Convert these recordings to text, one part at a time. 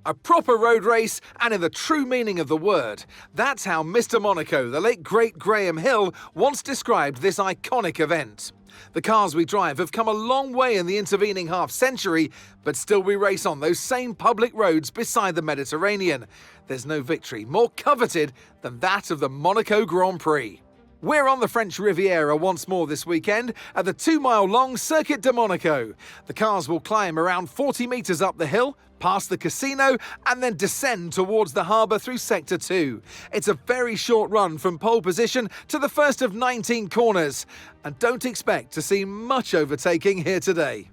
A proper road race, and in the true meaning of the word. That's how Mr. Monaco, the late great Graham Hill, once described this iconic event. The cars we drive have come a long way in the intervening half-century, but still we race on those same public roads beside the Mediterranean. There's no victory more coveted than that of the Monaco Grand Prix. We're on the French Riviera once more this weekend at the 2-mile-long Circuit de Monaco. The cars will climb around 40 metres up the hill, past the casino, and then descend towards the harbour through Sector 2. It's a very short run from pole position to the first of 19 corners, and don't expect to see much overtaking here today.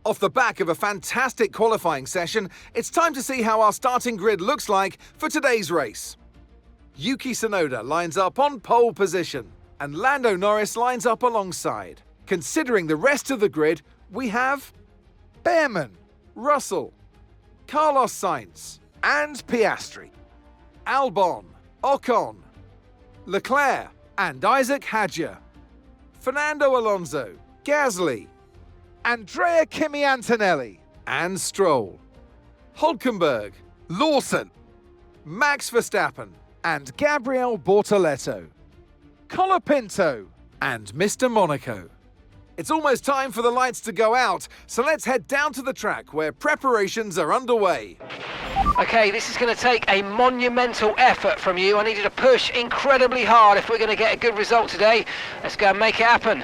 Off the back of a fantastic qualifying session, it's time to see how our starting grid looks like for today's race. Yuki Tsunoda lines up on pole position, and Lando Norris lines up alongside. Considering the rest of the grid, we have Behrman, Russell, Carlos Sainz, and Piastri, Albon, Ocon, Leclerc, and Isaac Hadjar, Fernando Alonso, Gasly, Andrea Kimi Antonelli, and Stroll, Hülkenberg, Lawson, Max Verstappen, and Gabriel Bortoleto, Colapinto, and Mr. Monaco. It's almost time for the lights to go out, so let's head down to the track where preparations are underway. Okay, this is going to take a monumental effort from you. I need you to push incredibly hard if we're going to get a good result today. Let's go and make it happen.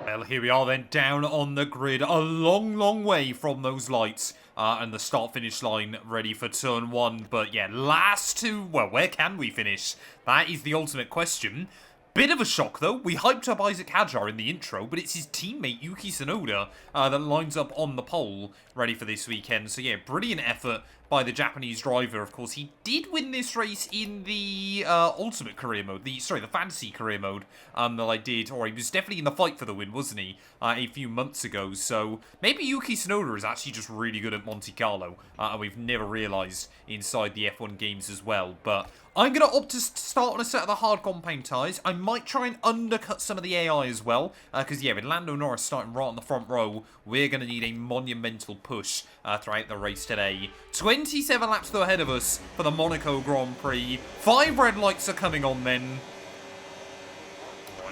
Well, here we are then, down on the grid, a long way from those lights. And the start-finish line ready for turn 1. But yeah, last two, well, where can we finish? That is the ultimate question. Bit of a shock, though. We hyped up Isaac Hadjar in the intro, but it's his teammate, Yuki Tsunoda, that lines up on the pole, ready for this weekend. So yeah, brilliant effort by the Japanese driver. Of course, he did win this race in the ultimate career mode, the fantasy career mode that I did, or he was definitely in the fight for the win, wasn't he, a few months ago. So maybe Yuki Tsunoda is actually just really good at Monte Carlo, and we've never realised inside the F1 games as well. But I'm going to opt to start on a set of the hard compound tyres. I might try and undercut some of the AI as well, because yeah, with Lando Norris starting right on the front row, we're going to need a monumental push throughout the race today. 27 laps though ahead of us for the Monaco Grand Prix. 5 red lights are coming on then.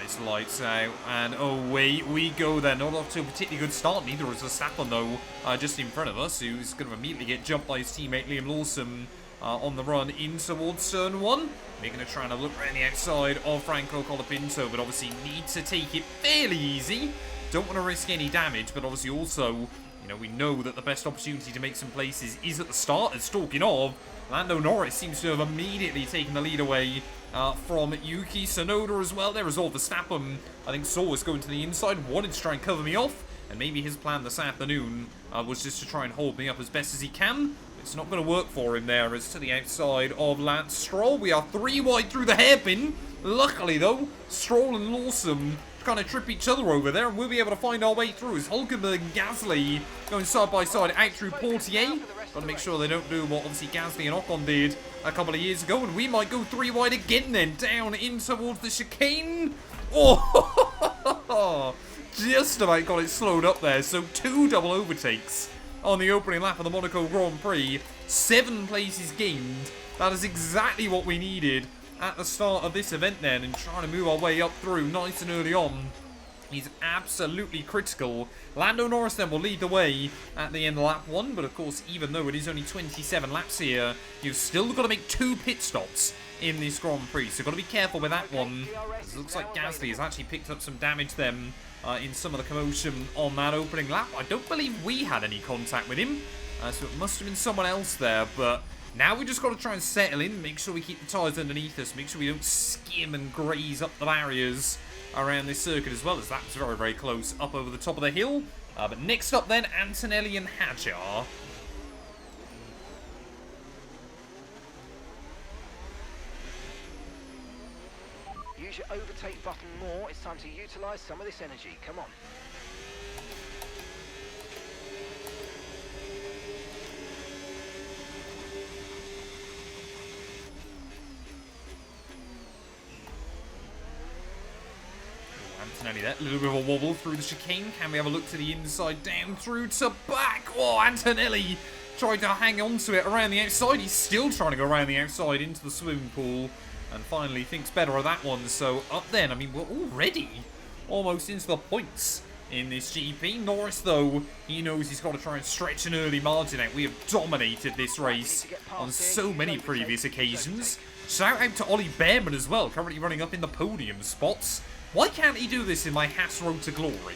It's lights out, and away we go then. Not off to a particularly good start, neither is Verstappen though, just in front of us, who's going to immediately get jumped by his teammate Liam Lawson on the run in towards turn 1. They're going to try and look around the outside of Franco Colapinto, but obviously need to take it fairly easy. Don't want to risk any damage, but obviously also, you know, we know that the best opportunity to make some places is at the start. And talking of, Lando Norris seems to have immediately taken the lead away from Yuki Tsunoda as well. There is all Verstappen. I think Saul was going to the inside, wanted to try and cover me off, and maybe his plan this afternoon was just to try and hold me up as best as he can. It's not going to work for him there. It's to the outside of Lance Stroll. We are 3 wide through the hairpin. Luckily, though, Stroll and Lawson kind of trip each other over there, and we'll be able to find our way through as Hülkenberg and Gasly going side by side out through Portier. Got to make sure they don't do what obviously Gasly and Ocon did a couple of years ago, and we might go 3 wide again then, down in towards the chicane. Oh, just about got it slowed up there. So 2 double overtakes on the opening lap of the Monaco Grand Prix. 7 places gained. That is exactly what we needed at the start of this event then, and trying to move our way up through nice and early on is absolutely critical. Lando Norris then will lead the way at the end of lap 1, but of course, even though it is only 27 laps here, you've still got to make 2 pit stops in this Grand Prix, so got to be careful with that one. It looks like Gasly has actually picked up some damage then in some of the commotion on that opening lap. I don't believe we had any contact with him, so it must have been someone else there, but now we just got to try and settle in, make sure we keep the tyres underneath us, make sure we don't skim and graze up the barriers around this circuit as well, as that was very, very close up over the top of the hill. But next up then, Antonelli and Hadjar. Use your overtake button more. It's time to utilise some of this energy. Come on. Antonelli there. A little bit of a wobble through the chicane. Can we have a look to the inside, down through to back? Oh, Antonelli tried to hang on to it around the outside. He's still trying to go around the outside into the swimming pool. And finally thinks better of that one. So up then, I mean, we're already almost into the points in this GP. Norris, though, he knows he's got to try and stretch an early margin out. We have dominated this race on so many previous occasions. Shout out to Ollie Behrman as well, currently running up in the podium spots. Why can't he do this in my Haas Road to Glory?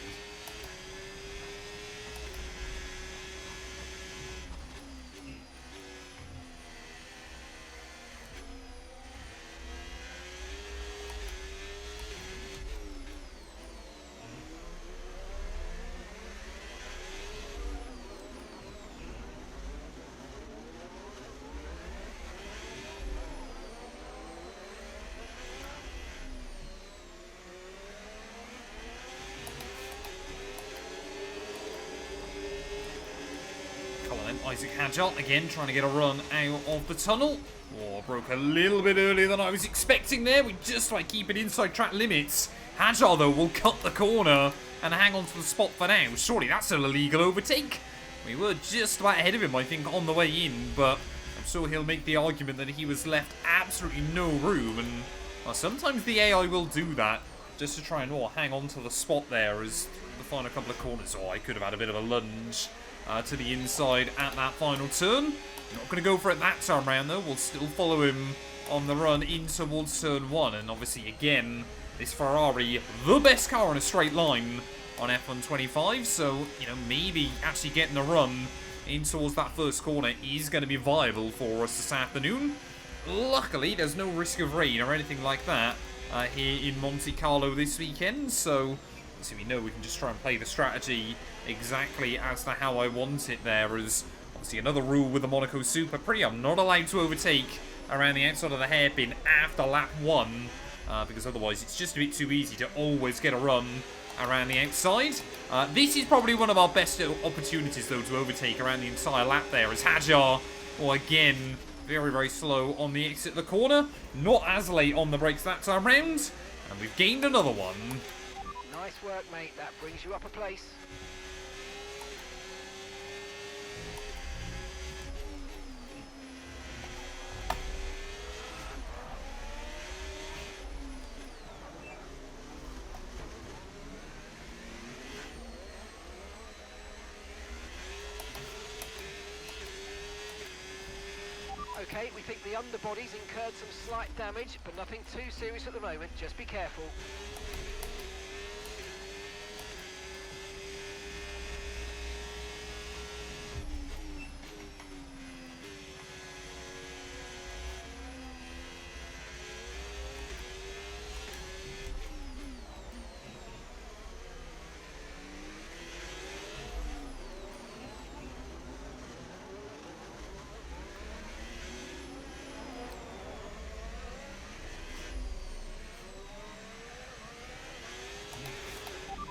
Isaac Hadjot again trying to get a run out of the tunnel. Oh, broke a little bit earlier than I was expecting there. We just like keep it inside track limits. Hadjot, though, will cut the corner and hang on to the spot for now. Surely that's an illegal overtake. We were just about ahead of him, I think, on the way in, but I'm sure he'll make the argument that he was left absolutely no room. And well, sometimes the AI will do that just to try and hang on to the spot there as the final couple of corners. Oh, I could have had a bit of a lunge to the inside at that final turn. Not going to go for it that time round, though. We'll still follow him on the run in towards turn 1. And obviously, again, this Ferrari, the best car in a straight line on F125. So, you know, maybe actually getting the run in towards that first corner is going to be viable for us this afternoon. Luckily, there's no risk of rain or anything like that here in Monte Carlo this weekend. So, we know we can just try and play the strategy exactly as to how I want it there. As obviously another rule with the Monaco Superprix, I'm not allowed to overtake around the outside of the hairpin after lap 1, because otherwise it's just a bit too easy to always get a run around the outside. This is probably one of our best opportunities, though, to overtake around the entire lap there, as Hadjar, again, very, very slow on the exit of the corner. Not as late on the brakes that time round, and we've gained another one. Nice work, mate. That brings you up a place. Okay, we think the underbody's incurred some slight damage, but nothing too serious at the moment. Just be careful.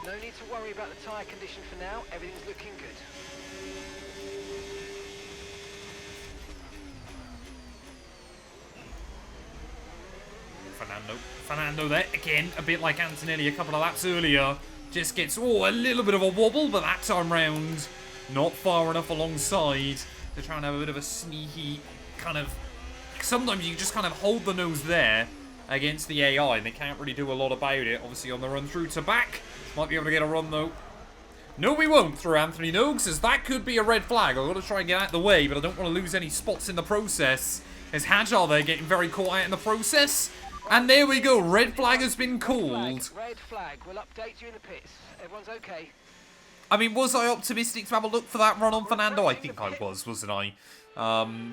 No need to worry about the tyre condition for now. Everything's looking good. Fernando there, again, a bit like Antonelli a couple of laps earlier. Just gets, a little bit of a wobble, but that time round, not far enough alongside to try and have a bit of a sneaky kind of... Sometimes you just kind of hold the nose there against the AI, and they can't really do a lot about it. Obviously on the run through to back. Might be able to get a run, though. No, we won't through Anthony Noakes, as that could be a red flag. I've got to try and get out of the way, but I don't want to lose any spots in the process. As Hadjar there getting very caught out in the process. And there we go, red flag has been called. Red flag, we'll update you in the pits. Everyone's okay. I mean, was I optimistic to have a look for that run on Fernando? I think I was, wasn't I?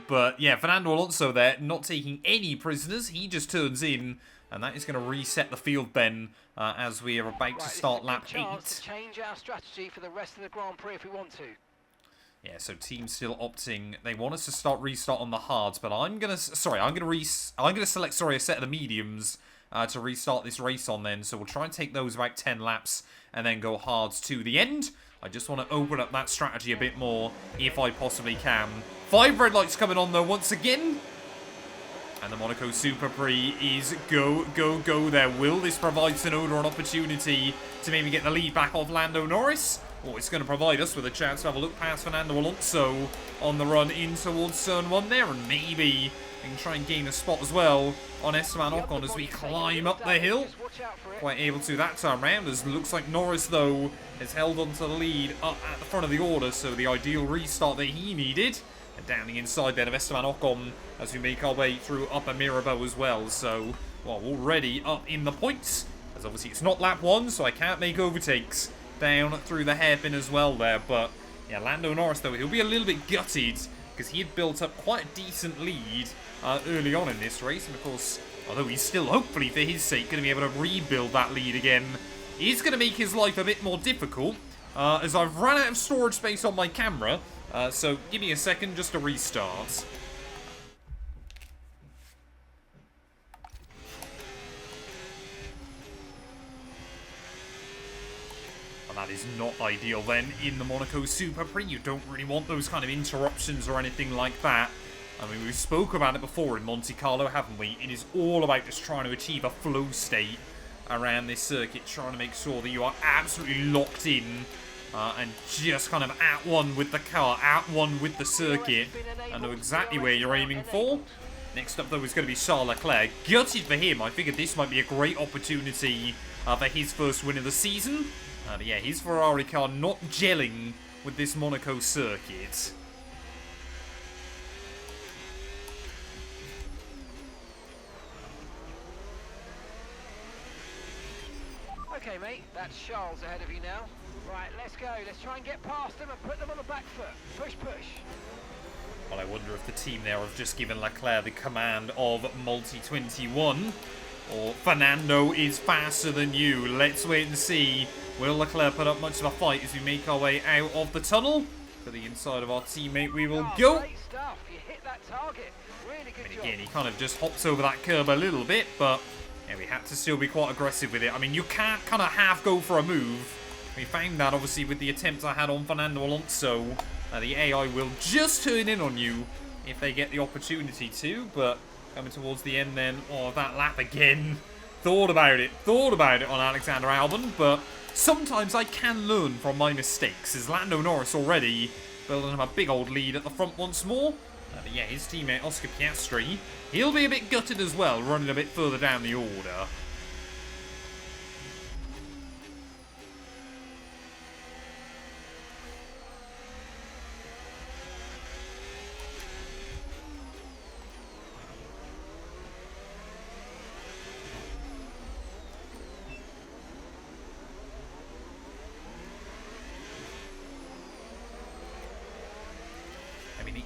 But yeah, Fernando Alonso there, not taking any prisoners. He just turns in, and that is going to reset the field then, as we are about to start lap 8. To change our strategy for the rest of the Grand Prix if we want to. Yeah, so team's still opting. They want us to restart on the hards, but I'm gonna select a set of the mediums to restart this race on then. So we'll try and take those about 10 laps and then go hards to the end. I just want to open up that strategy a bit more if I possibly can. 5 red lights coming on though once again. And the Monaco Superprix is go, go, go there. Will this provide Tsunoda an opportunity to maybe get the lead back off Lando Norris? Or it's going to provide us with a chance to have a look past Fernando Alonso on the run in towards turn 1 there. And maybe we can try and gain a spot as well on Esteban Ocon as we climb up the hill. Quite able to that time round, as looks like Norris, though, has held on to the lead up at the front of the order. So the ideal restart that he needed. And down the inside then of Esteban Ocon as we make our way through Upper Mirabeau as well. So, well, already up in the points. As obviously it's not lap 1, so I can't make overtakes down through the hairpin as well there. But, yeah, Lando Norris, though, he'll be a little bit gutted because he had built up quite a decent lead early on in this race. And, of course, although he's still, hopefully, for his sake, going to be able to rebuild that lead again, is going to make his life a bit more difficult as I've run out of storage space on my camera. So give me a second just to restart. And that is not ideal then in the Monaco Superprix. You don't really want those kind of interruptions or anything like that. I mean, we spoke about it before in Monte Carlo, haven't we? It is all about just trying to achieve a flow state around this circuit, trying to make sure that you are absolutely locked in and just kind of at one with the car, at one with the circuit. I know exactly where you're aiming for. Next up, though, is going to be Charles Leclerc. Gutted for him. I figured this might be a great opportunity for his first win of the season. But yeah, his Ferrari car not gelling with this Monaco circuit. Okay, mate, that's Charles ahead of you now. Right, let's go. Let's try and get past them and put them on the back foot. Push, push. Well, I wonder if the team there have just given Leclerc the command of Multi-21. Or Fernando is faster than you. Let's wait and see. Will Leclerc put up much of a fight as we make our way out of the tunnel? To the inside of our teammate we will go. Great stuff. You hit that target. Really good job. Again, he kind of just hops over that curb a little bit, but yeah, we had to still be quite aggressive with it. I mean, you can't kind of half go for a move. We found that, obviously, with the attempt I had on Fernando Alonso. The AI will just turn in on you if they get the opportunity to, but coming towards the end then of that lap again. Thought about it on Alexander Albon, but sometimes I can learn from my mistakes, as Lando Norris already building him a big old lead at the front once more. But yeah, his teammate Oscar Piastri, he'll be a bit gutted as well, running a bit further down the order.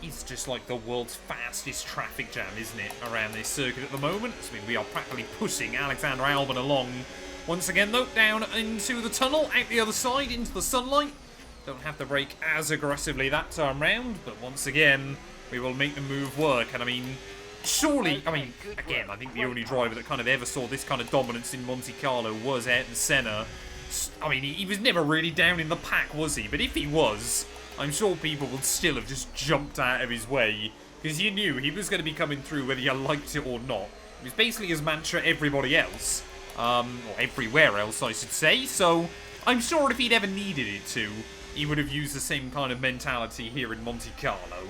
It's just like the world's fastest traffic jam, isn't it, around this circuit at the moment? I mean, we are practically pushing Alexander Albon along. Once again, though, down into the tunnel, out the other side, into the sunlight. Don't have to brake as aggressively that time round, but once again, we will make the move work. And I mean, surely, I mean, again, I think the only driver that kind of ever saw this kind of dominance in Monte Carlo was Ayrton Senna. I mean, he was never really down in the pack, was he? But if he was, I'm sure people would still have just jumped out of his way, because you knew he was going to be coming through whether you liked it or not. It was basically his mantra everybody else, or everywhere else I should say, so I'm sure if he'd ever needed it to, he would have used the same kind of mentality here in Monte Carlo.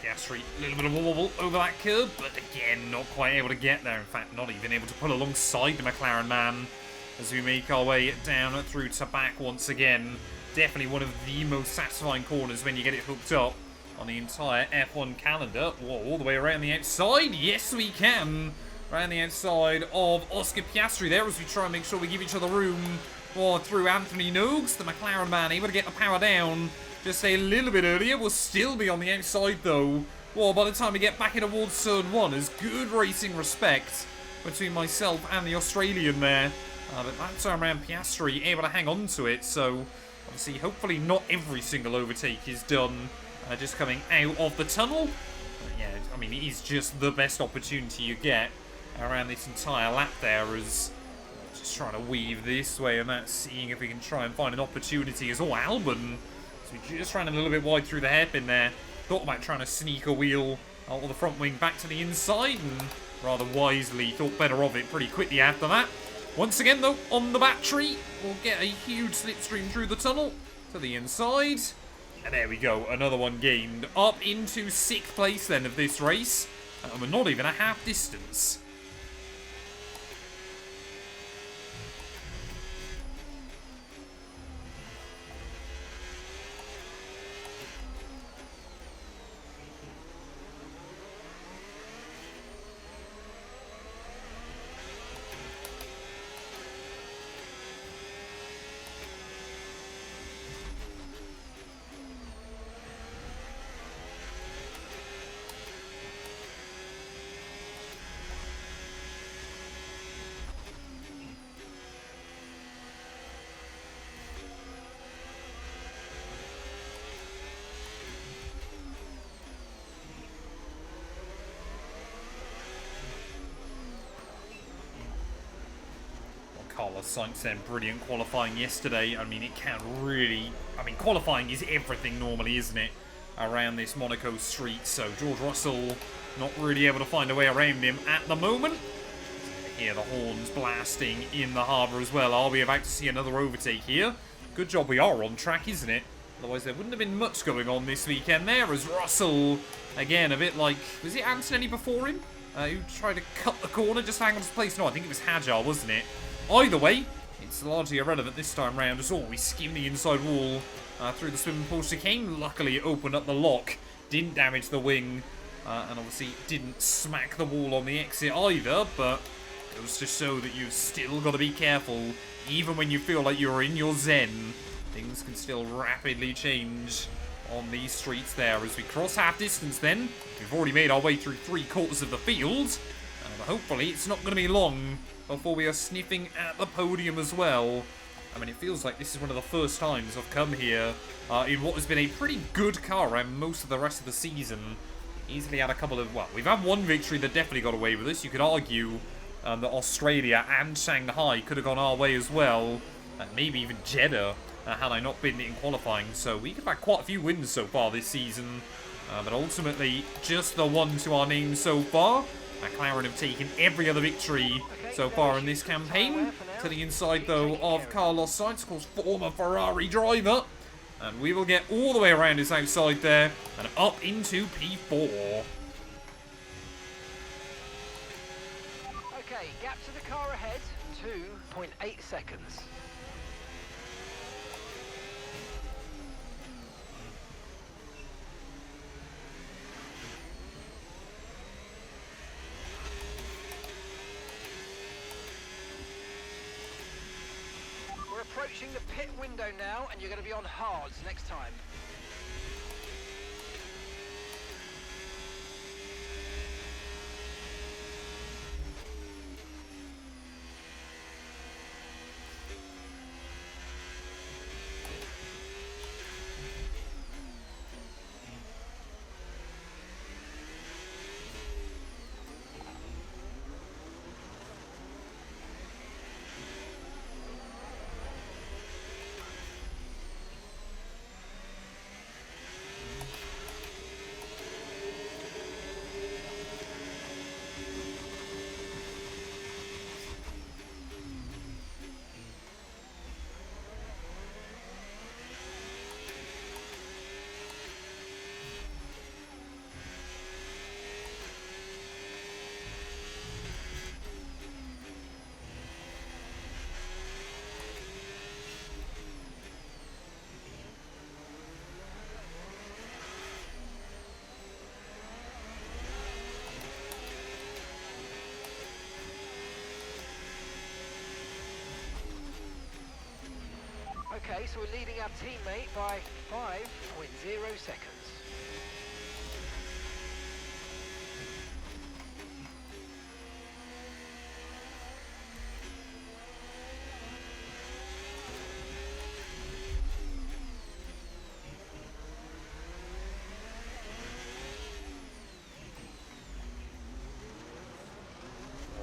Piastri, a little bit of a wobble over that curb, but again, not quite able to get there. In fact, not even able to pull alongside the McLaren man as we make our way down through to back once again. Definitely one of the most satisfying corners when you get it hooked up on the entire F1 calendar. Whoa, all the way around the outside. Yes, we can. around the outside of Oscar Piastri there as we try and make sure we give each other room through Anthony Noakes. The McLaren man able to get the power down just a little bit earlier. We'll still be on the outside though. Well, by the time we get back in towards turn 1, there's good racing respect between myself and the Australian there. But that time around, Piastri able to hang on to it. So, obviously, hopefully not every single overtake is done just coming out of the tunnel. But yeah, I mean, it is just the best opportunity you get around this entire lap there as just trying to weave this way and that, seeing if we can try and find an opportunity as well. Albon, so we just ran a little bit wide through the hairpin there. Thought about trying to sneak a wheel out of the front wing back to the inside and rather wisely thought better of it pretty quickly after that. Once again though, on the battery, we'll get a huge slipstream through the tunnel to the inside. And there we go, another one gained. Up into 6th place then of this race. And we're not even a half distance. Carlos Sainz then, brilliant qualifying yesterday. I mean, it can really... I mean, qualifying is everything normally, isn't it? Around this Monaco street. So, George Russell not really able to find a way around him at the moment. Hear the horns blasting in the harbour as well. Are we about to see another overtake here? Good job we are on track, isn't it? Otherwise, there wouldn't have been much going on this weekend there as Russell, again, a bit like... Was it Antonelli before him? Who tried to cut the corner, just hang on his place? No, I think it was Hajar, wasn't it? Either way, it's largely irrelevant this time round as well. We skimmed the inside wall through the swimming pool chicane. Luckily, it opened up the lock, didn't damage the wing, and obviously didn't smack the wall on the exit either, but it was to show that you've still got to be careful. Even when you feel like you're in your zen, things can still rapidly change on these streets there. As we cross half distance then, we've already made our way through 3/4 of the field, but hopefully it's not going to be long before we are sniffing at the podium as well. I mean, it feels like this is one of the first times I've come here in what has been a pretty good car around most of the rest of the season. Easily had a couple of... Well, we've had one victory that definitely got away with us. You could argue that Australia and Shanghai could have gone our way as well. And maybe even Jeddah had I not been in qualifying. So we could have had quite a few wins so far this season. But ultimately, just the one to our name so far. McLaren have taken every other victory so far in this campaign. To the inside, though, of Carlos Sainz, of course, former Ferrari driver. And we will get all the way around his outside there and up into P4. Okay, gap to the car ahead, 2.8 seconds. Approaching the pit window now, and you're going to be on hards next time. Okay, so we're leading our teammate by 5.0 seconds.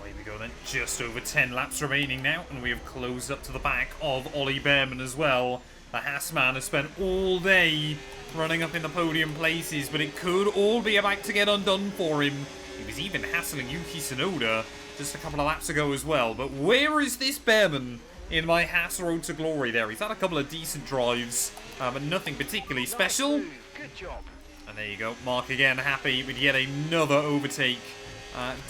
Here we go then, just over 10 laps remaining now, and we have closed up to the back of Ollie Behrman as well. The Haas man has spent all day running up in the podium places, but it could all be about to get undone for him. He was even hassling Yuki Tsunoda just a couple of laps ago as well. But where is this Behrman in my Haas road to glory there? He's had a couple of decent drives, but nothing particularly special. Nice move. Good job. And there you go, Mark again happy with yet another overtake.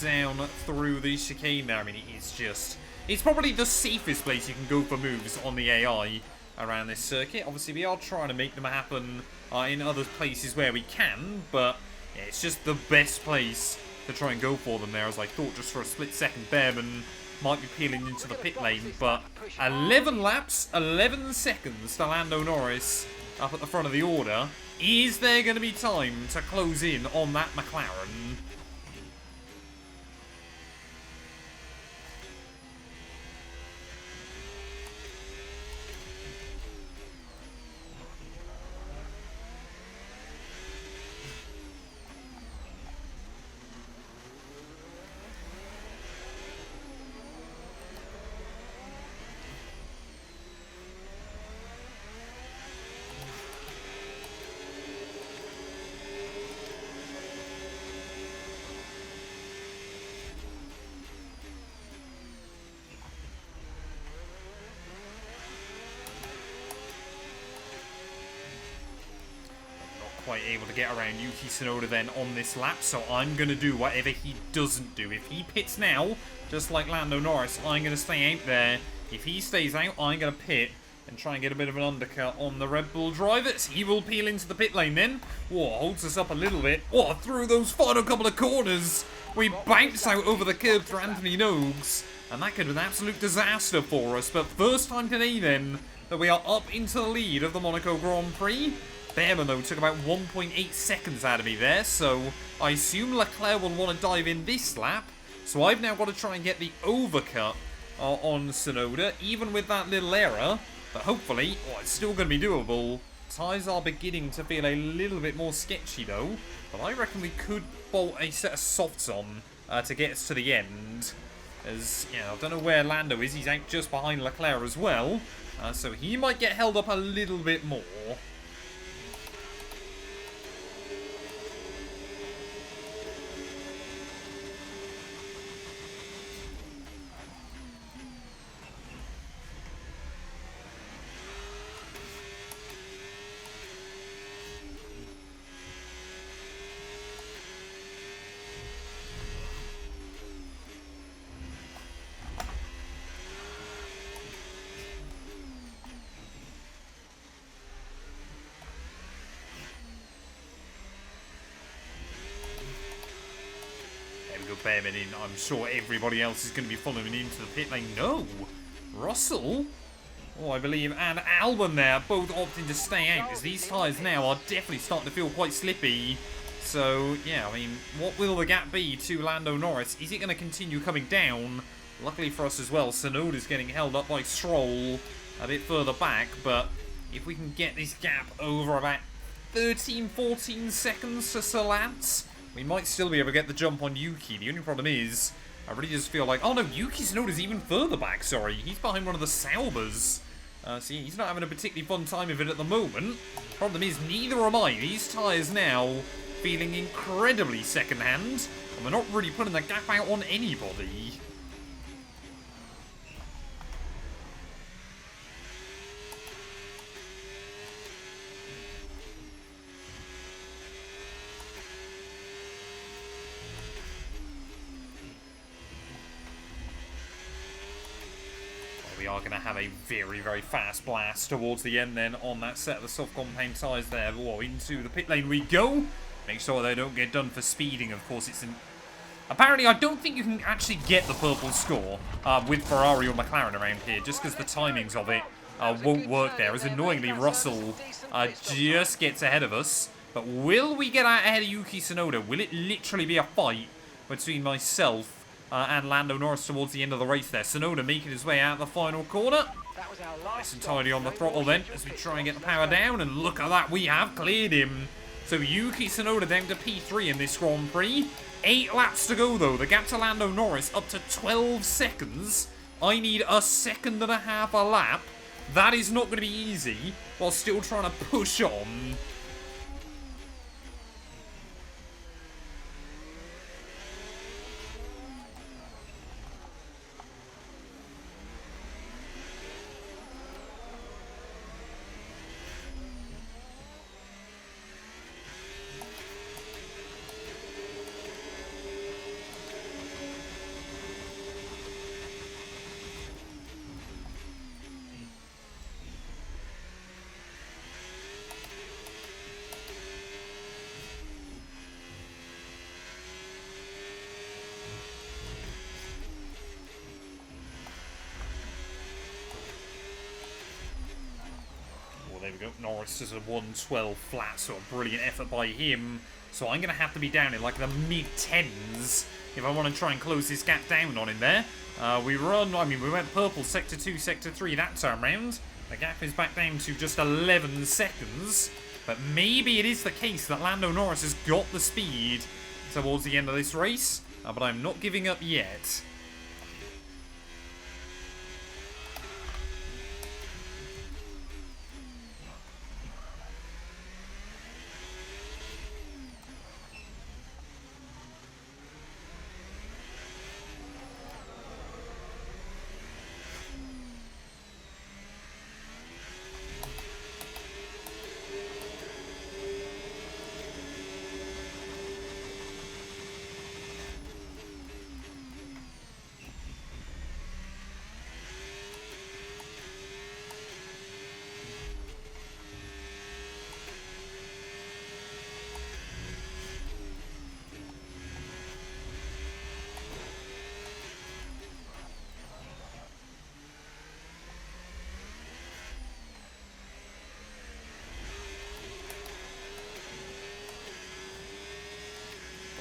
Down through the chicane there. I mean, it's probably the safest place you can go for moves on the AI around this circuit. Obviously, we are trying to make them happen in other places where we can, but yeah, it's just the best place to try and go for them there, as I thought just for a split second Behrman might be peeling into the pit lane. But 11 laps, 11 seconds to Lando Norris up at the front of the order. Is there going to be time to close in on that McLaren? Quite able to get around Yuki Tsunoda then on this lap, so I'm going to do whatever he doesn't do. If he pits now, just like Lando Norris, I'm going to stay out there. If he stays out, I'm going to pit and try and get a bit of an undercut on the Red Bull drivers. He will peel into the pit lane then. Whoa, holds us up a little bit. Whoa, through those final couple of corners, we bounce out over the curb through Anthony Nogues, and that could be an absolute disaster for us. But first time today then that we are up into the lead of the Monaco Grand Prix. Behrman, though, took about 1.8 seconds out of me there, so I assume Leclerc will want to dive in this lap. So I've now got to try and get the overcut on Tsunoda, even with that little error. But hopefully, it's still going to be doable. Tyres are beginning to feel a little bit more sketchy, though. But I reckon we could bolt a set of softs on to get us to the end. As, yeah, I don't know where Lando is. He's out just behind Leclerc as well. So he might get held up a little bit more. Behrman in. I'm sure everybody else is going to be following into the pit lane. No! Russell? Oh, I believe, and Albon there, both opting to stay out, as these tyres now are definitely starting to feel quite slippy. So, yeah, I mean, what will the gap be to Lando Norris? Is it going to continue coming down? Luckily for us as well, Tsunoda's getting held up by Stroll a bit further back, but if we can get this gap over about 13-14 seconds to Sir Lance, we might still be able to get the jump on Yuki. The only problem is, I really just feel like... Oh no, Yuki Tsunoda's even further back, sorry. He's behind one of the Saubers. So he's not having a particularly fun time of it at the moment. Problem is, neither am I. These tyres now feeling incredibly second-hand, and we're not really putting the gap out on anybody. We are going to have a very, very fast blast towards the end then on that set of the soft compound tyres there. Whoa, into the pit lane we go. Make sure they don't get done for speeding. Of course, it's... Apparently, I don't think you can actually get the purple score with Ferrari or McLaren around here, just because the timings of it won't work there, as annoyingly Russell just gets ahead of us. But will we get out ahead of Yuki Tsunoda? Will it literally be a fight between myself and Lando Norris towards the end of the race there? Tsunoda making his way out the final corner. Nice and tidy on the throttle then, as we try and get the power down. And look at that, we have cleared him. So Yuki Tsunoda down to P3 in this Grand Prix. 8 laps to go though. The gap to Lando Norris up to 12 seconds. I need a second and a half a lap. That is not going to be easy, while still trying to push on. There we go. Norris is a 112 flat, so a brilliant effort by him. So I'm going to have to be down in like the mid-10s if I want to try and close this gap down on him there. We went purple sector 2, sector 3 that time round. The gap is back down to just 11 seconds. But maybe it is the case that Lando Norris has got the speed towards the end of this race. But I'm not giving up yet.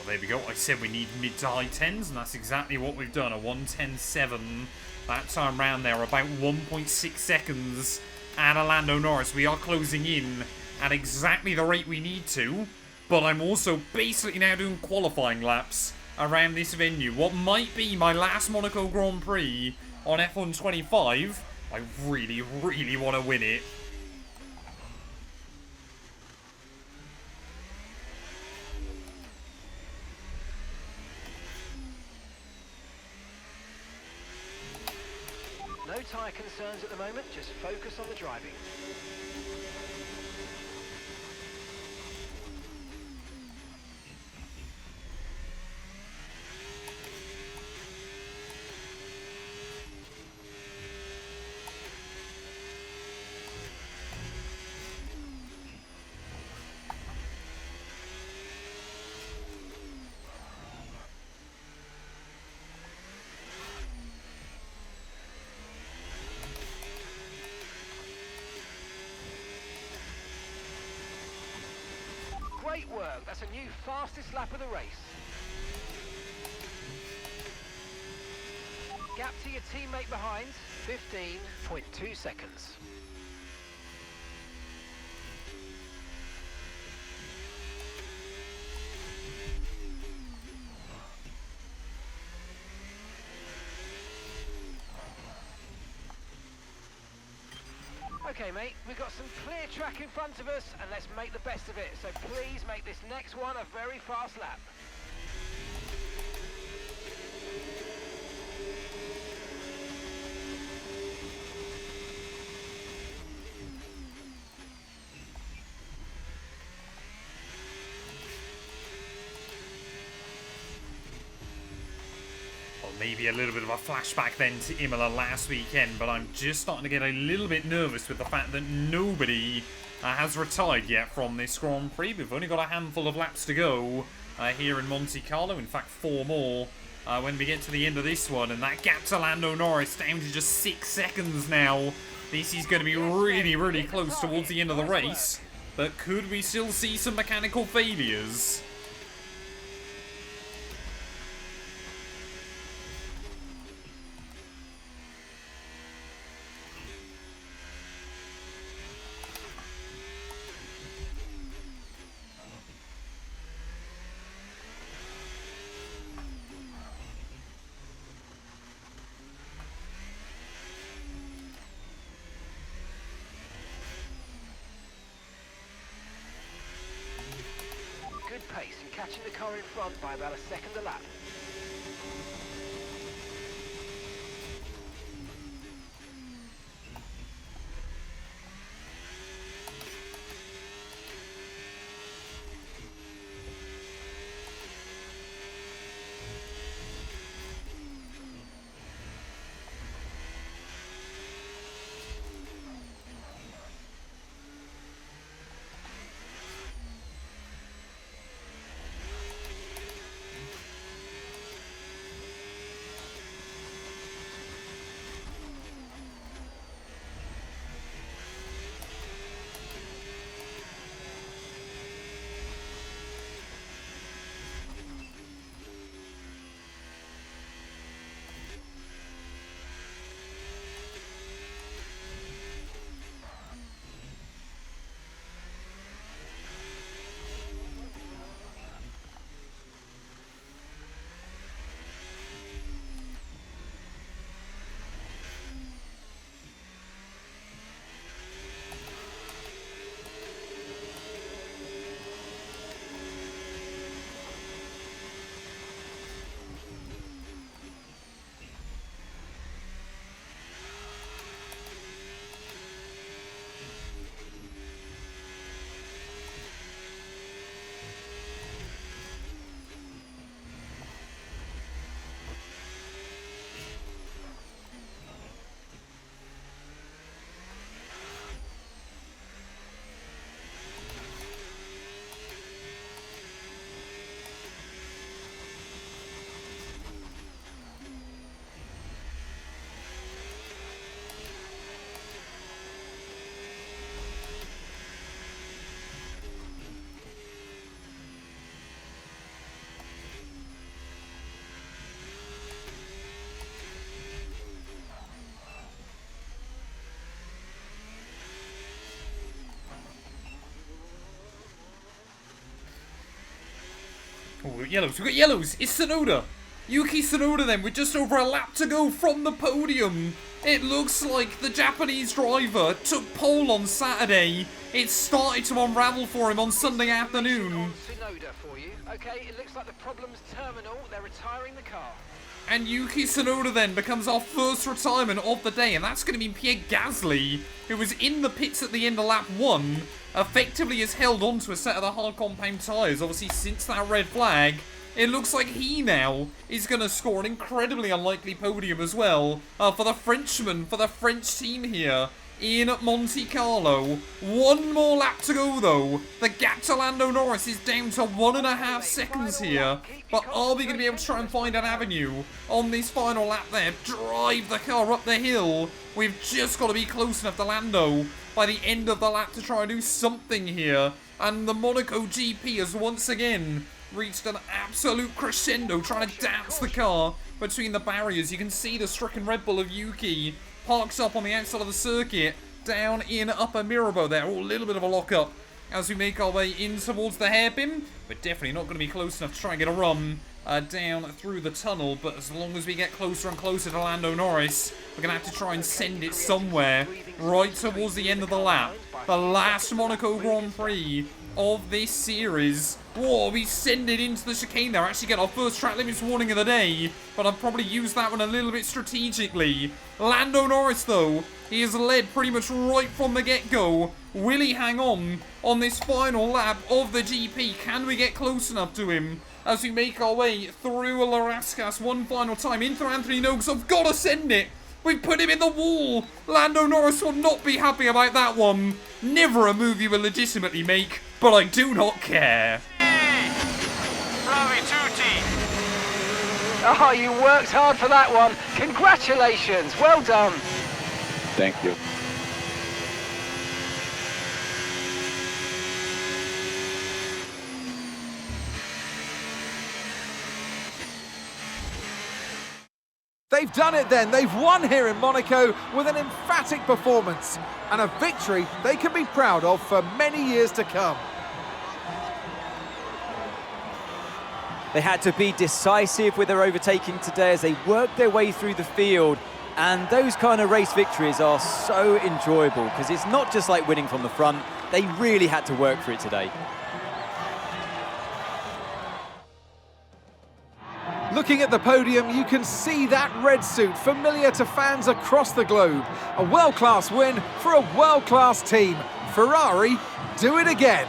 There we go. I said we need mid to high 10s, and that's exactly what we've done. A 1:10.7 that time round there, about 1.6 seconds. And Lando Norris, we are closing in at exactly the rate we need to. But I'm also basically now doing qualifying laps around this venue. What might be my last Monaco Grand Prix on F1 25. I really, really want to win it. No tyre concerns at the moment, just focus on the driving. Great work, that's a new fastest lap of the race. Gap to your teammate behind, 15.2 seconds. Okay mate, we've got some clear track in front of us and let's make the best of it. So please make this next one a very fast lap. Maybe a little bit of a flashback then to Imola last weekend, but I'm just starting to get a little bit nervous with the fact that nobody has retired yet from this Grand Prix. We've only got a handful of laps to go here in Monte Carlo. In fact, 4 more when we get to the end of this one. And that gap to Lando Norris down to just 6 seconds now. This is going to be really, really close towards the end of the race. But could we still see some mechanical failures? Good pace. You're catching the car in front by about a second a lap. Oh, we've got yellows. We've got yellows. It's Tsunoda. Yuki Tsunoda then with just over a lap to go from the podium. It looks like the Japanese driver took pole on Saturday. It started to unravel for him on Sunday afternoon. Tsunoda for you. Okay, it looks like the problem's terminal. They're retiring the car. And Yuki Tsunoda then becomes our first retirement of the day, and that's going to be Pierre Gasly, who was in the pits at the end of lap 1, effectively has held on to a set of the hard compound tyres, obviously since that red flag. It looks like he now is going to score an incredibly unlikely podium as well for the Frenchman, for the French team here in Monte Carlo. One more lap to go though. The gap to Lando Norris is down to 1.5 seconds here. But are we going to be able to try and find an avenue on this final lap there? Drive the car up the hill. We've just got to be close enough to Lando by the end of the lap to try and do something here. And the Monaco GP has once again reached an absolute crescendo, trying to dance the car between the barriers. You can see the stricken Red Bull of Yuki parks up on the outside of the circuit down in Upper Mirabeau there. Oh, a little bit of a lock-up as we make our way in towards the hairpin. We're definitely not going to be close enough to try and get a run down through the tunnel, but as long as we get closer and closer to Lando Norris, we're going to have to try and send it somewhere right towards the end of the lap. The last Monaco Grand Prix of this series. Whoa, we send it into the chicane there. Actually get our first track limits warning of the day, but I've probably used that one a little bit strategically. Lando Norris, though, he is led pretty much right from the get-go. Will he hang on this final lap of the GP? Can we get close enough to him as we make our way through Larascas one final time into Anthony Noakes? I've got to send it. We've put him in the wall. Lando Norris will not be happy about that one. Never a move you will legitimately make, but I do not care. Oh, you worked hard for that one. Congratulations. Well done. Thank you. they've done it then. They've won here in Monaco with an emphatic performance and a victory they can be proud of for many years to come. They had to be decisive with their overtaking today as they worked their way through the field. And those kind of race victories are so enjoyable because it's not just like winning from the front. They really had to work for it today. Looking at the podium, you can see that red suit familiar to fans across the globe. A world-class win for a world-class team. Ferrari, do it again.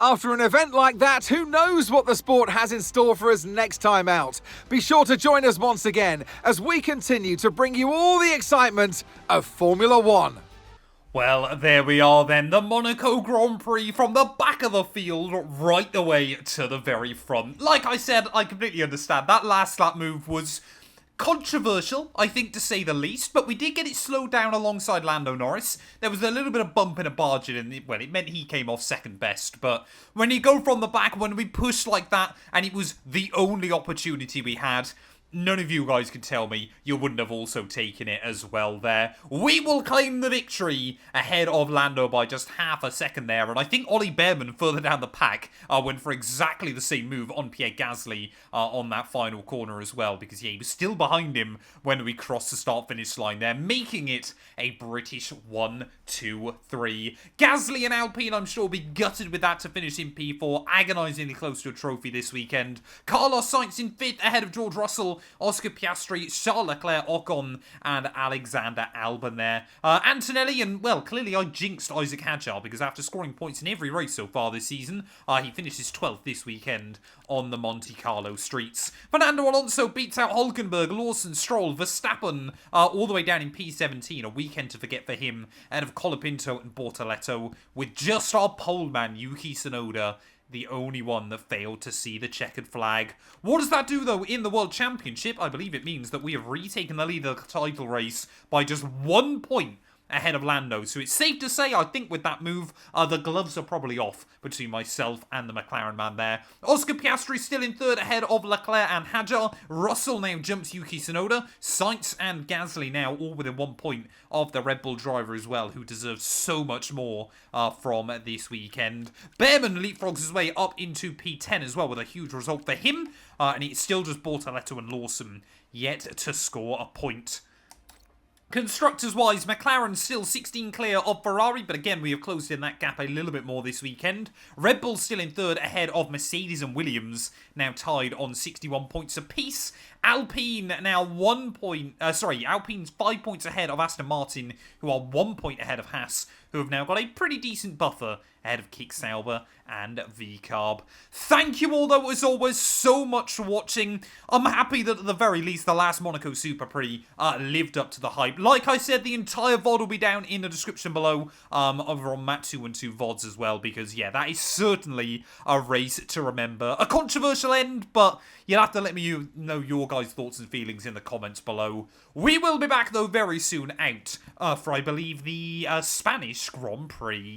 After an event like that, who knows what the sport has in store for us next time out? Be sure to join us once again as we continue to bring you all the excitement of Formula One. Well, there we are then, the Monaco Grand Prix from the back of the field right the way to the very front. Like I said, I completely understand. That last lap move was controversial, I think, to say the least, but we did get it slowed down alongside Lando Norris. There was a little bit of bump in a bargain, and well, it meant he came off second best, but when you go from the back, when we pushed like that, and it was the only opportunity we had, none of you guys can tell me you wouldn't have also taken it as well there. We will claim the victory ahead of Lando by just half a second there, and I think Ollie Behrman further down the pack went for exactly the same move on Pierre Gasly on that final corner as well, because yeah, he was still behind him when we crossed the start-finish line there, making it a British 1, 2, 3. Gasly and Alpine, I'm sure, will be gutted with that to finish in P4, agonisingly close to a trophy this weekend. Carlos Sainz in 5th ahead of George Russell, Oscar Piastri, Charles Leclerc, Ocon, and Alexander Albon there. Antonelli, and well, clearly I jinxed Isaac Hadjar because after scoring points in every race so far this season, he finishes 12th this weekend on the Monte Carlo streets. Fernando Alonso beats out Hulkenberg, Lawson, Stroll, Verstappen, all the way down in P17, a weekend to forget for him, ahead of Colapinto and Bortoletto, with just our pole man, Yuki Tsunoda, the only one that failed to see the checkered flag. What does that do, though, in the World Championship? I believe it means that we have retaken the lead of the title race by just 1 point ahead of Lando. So it's safe to say, I think with that move, the gloves are probably off between myself and the McLaren man there. Oscar Piastri still in 3rd ahead of Leclerc and Hadjar. Russell now jumps Yuki Tsunoda. Sainz and Gasly now all within 1 point of the Red Bull driver as well, who deserves so much more from this weekend. Behrman leapfrogs his way up into P10 as well with a huge result for him. And it's still just Bortoletto and Lawson yet to score a point. Constructors-wise, McLaren still 16 clear of Ferrari, but again, we have closed in that gap a little bit more this weekend. Red Bull still in 3rd ahead of Mercedes and Williams, now tied on 61 points apiece. Alpine now Alpine's 5 points ahead of Aston Martin, who are 1 point ahead of Haas, who have now got a pretty decent buffer ahead of Kick Sauber and VCarb. Thank you all, though, as always, so much for watching. I'm happy that at the very least the last Monaco Superprix lived up to the hype. Like I said, the entire VOD will be down in the description below over on Matt212 Vods as well, because yeah, that is certainly a race to remember. A controversial end, but you'll have to let me know your guys' thoughts and feelings in the comments below. We will be back, though, very soon out for, I believe, the Spanish Grand Prix.